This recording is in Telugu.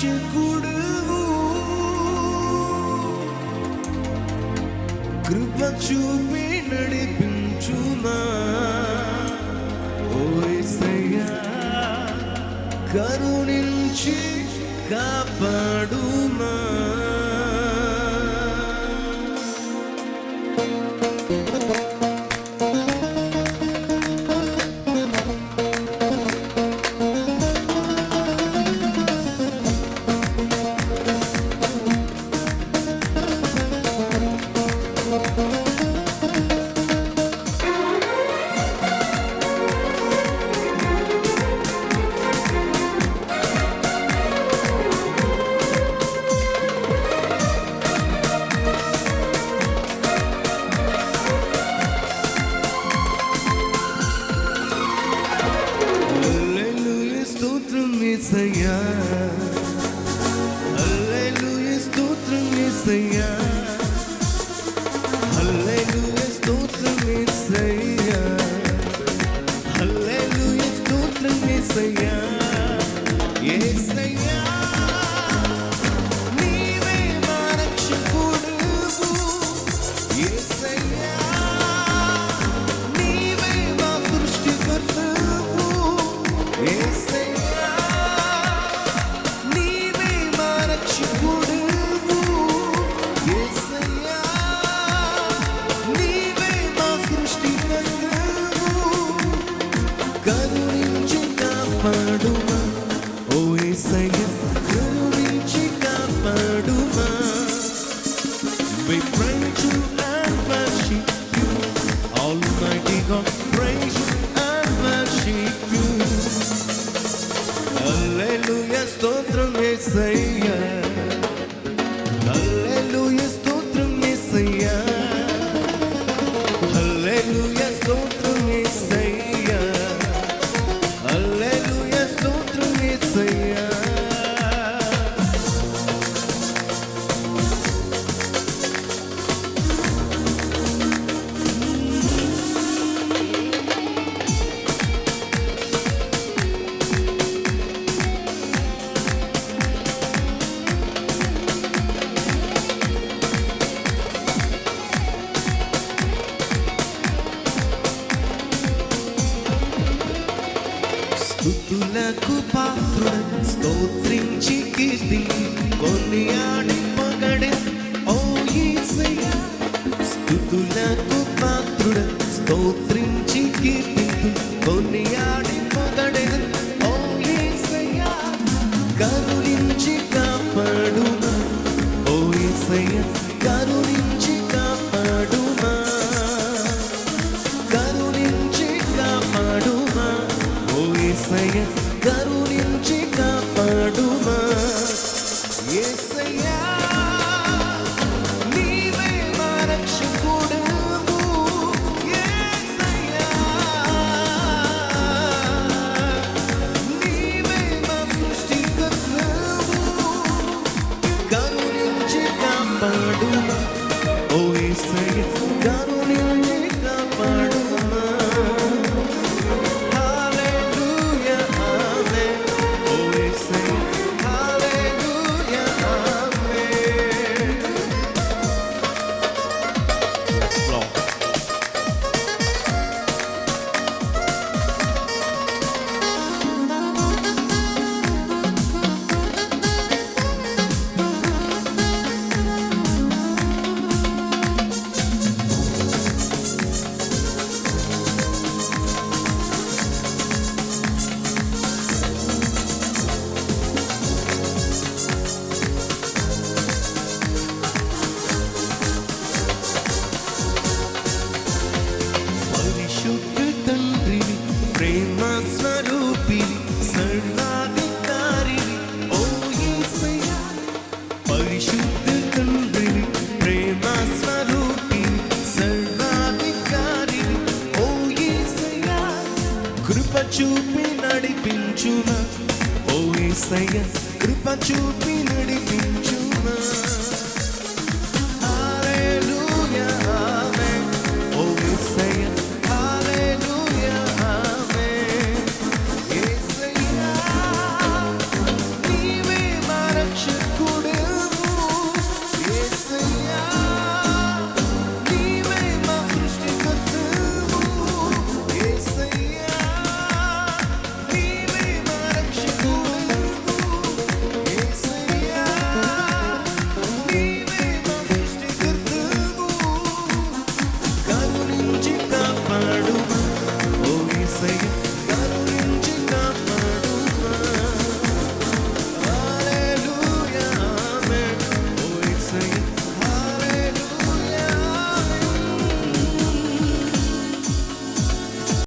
రక్షకుడువు, కృప చూపి నడిపించుమా. ఓ యేసయ్యా కరుణించి కాపాడుమా. యేసయ్యా హల్లెలూయా స్తోత్రం యేసయ్యా, హల్లెలూయా స్తోత్రం యేసయ్యా, హల్లెలూయా స్తోత్రం యేసయ్యా. యేసయ్యా నీవే మా రక్షకుడువు, యేసయ్యా నీవే మా సృష్టికర్తవు, యేసయ్యా కరుణించి కాపాడుమా. ఓ యేసయ్యా కరుణించి కాపాడుమా. We praise you and worship you, Almighty God, praise you and worship you. హల్లెలూయా స్తోత్రం యేసయ్యా, హల్లెలూయా స్తోత్రం యేసయ్యా, హల్లెలూయా స్తోత్రం యేసయ్యా, హల్లెలూయా స్తోత్రం యేసయ్యా. స్తుతులకు పాత్రుడ స్తోత్రించి కీర్తి కొనియాడి పొగడే. ఓ యేసయ్యా స్తుతులకు పాత్రుడ స్తోత్రించి కీర్తి కొనియాడి పొగడే. ఓ యేసయ్యా కరుణించి కాపాడుమా. ఓ యేసయ్యా కరుణించి కాపాడుమా, కరుణించి కాపాడుమా. ఓ యేసయ్యా కరుణించి కాపాడుమా. యేసయ్యా నీవే మా రక్షకుడువు, యేసయ్యా నీవే మా సృష్టికర్తవు, కరుణించి కాపాడుమా. ఓ యేసయ్యా కరుణించి కాపాడుమా. ప్రేమ స్వరూపిణి సర్వాధికారిణి. ఓ యేసయ్యా పరిశుద్ధ తండ్రిని, ప్రేమ స్వరూపిణి సర్వాధికారిణి. ఓ యేసయ్యా కృప చూపి నడిపించుమా. ఓ యేసయ్యా కృప చూపి